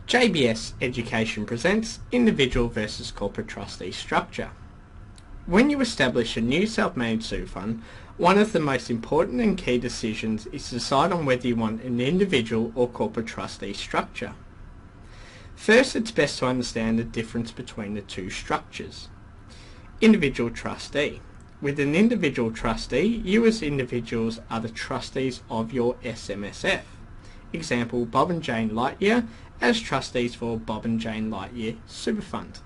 JBS Education presents Individual versus Corporate Trustee Structure. When you establish a new self-managed super fund, one of the most important and key decisions is to decide on whether you want an individual or corporate trustee structure. First, it's best to understand the difference between the two structures. Individual trustee. With an individual trustee, you as individuals are the trustees of your SMSF. Example, Bob and Jane Lightyear as trustees for Bob and Jane Lightyear Super Fund.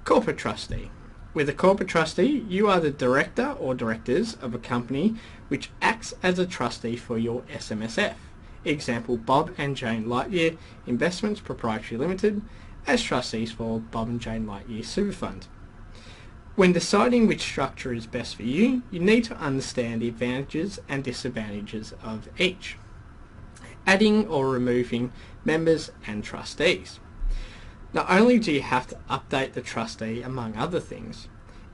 Corporate trustee. With a corporate trustee, you are the director or directors of a company which acts as a trustee for your SMSF. Example, Bob and Jane Lightyear Investments Proprietary Limited as trustees for Bob and Jane Lightyear Super Fund. When deciding which structure is best for you, you need to understand the advantages and disadvantages of each. Adding or removing members and trustees. Not only do you have to update the trustee among other things,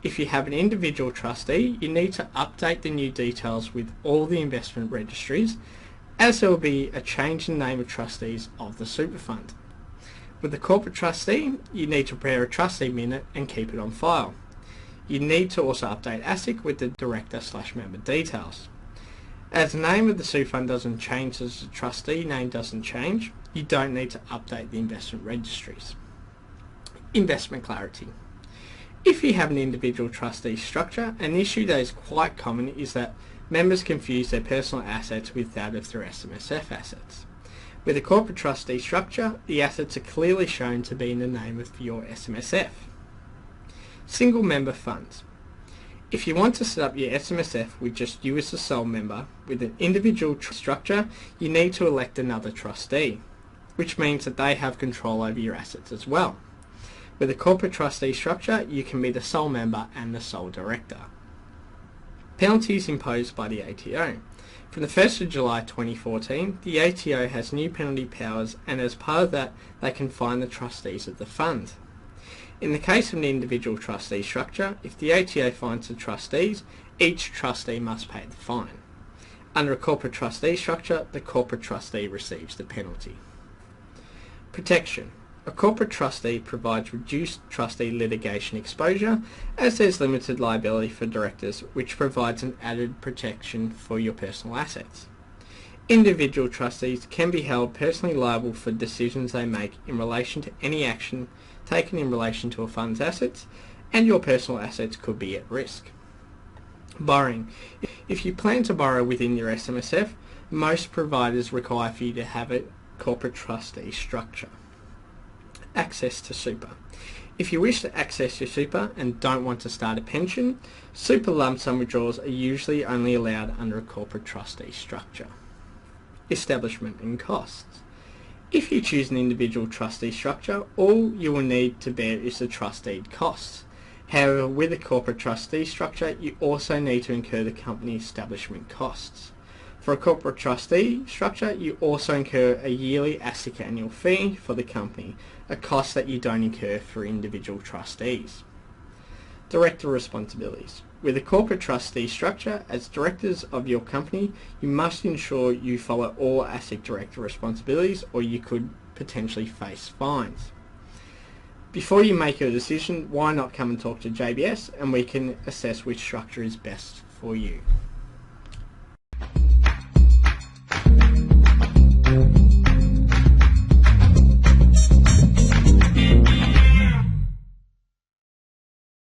if you have an individual trustee, you need to update the new details with all the investment registries, as there will be a change in the name of trustees of the super fund. With the corporate trustee, you need to prepare a trustee minute and keep it on file. You need to also update ASIC with the director/member details. As the name of the super fund doesn't change as the trustee name doesn't change, you don't need to update the investment registries. Investment clarity. If you have an individual trustee structure, an issue that is quite common is that members confuse their personal assets with that of their SMSF assets. With a corporate trustee structure, the assets are clearly shown to be in the name of your SMSF. Single member funds. If you want to set up your SMSF with just you as the sole member, with an individual structure, you need to elect another trustee, which means that they have control over your assets as well. With a corporate trustee structure, you can be the sole member and the sole director. Penalties imposed by the ATO. From the 1st of July 2014, the ATO has new penalty powers, and as part of that, they can fine the trustees of the fund. In the case of an individual trustee structure, if the ATO fines the trustees, each trustee must pay the fine. Under a corporate trustee structure, the corporate trustee receives the penalty. Protection. A corporate trustee provides reduced trustee litigation exposure, as there's limited liability for directors, which provides an added protection for your personal assets. Individual trustees can be held personally liable for decisions they make in relation to any action taken in relation to a fund's assets, and your personal assets could be at risk. Borrowing. If you plan to borrow within your SMSF, most providers require for you to have a corporate trustee structure. Access to super. If you wish to access your super and don't want to start a pension, super lump sum withdrawals are usually only allowed under a corporate trustee structure. Establishment and costs. If you choose an individual trustee structure, all you will need to bear is the trustee costs. However, with a corporate trustee structure, you also need to incur the company establishment costs. For a corporate trustee structure, you also incur a yearly ASIC annual fee for the company, a cost that you don't incur for individual trustees. Director responsibilities. With a corporate trustee structure, as directors of your company, you must ensure you follow all ASIC director responsibilities, or you could potentially face fines. Before you make your decision, why not come and talk to JBS, and we can assess which structure is best for you.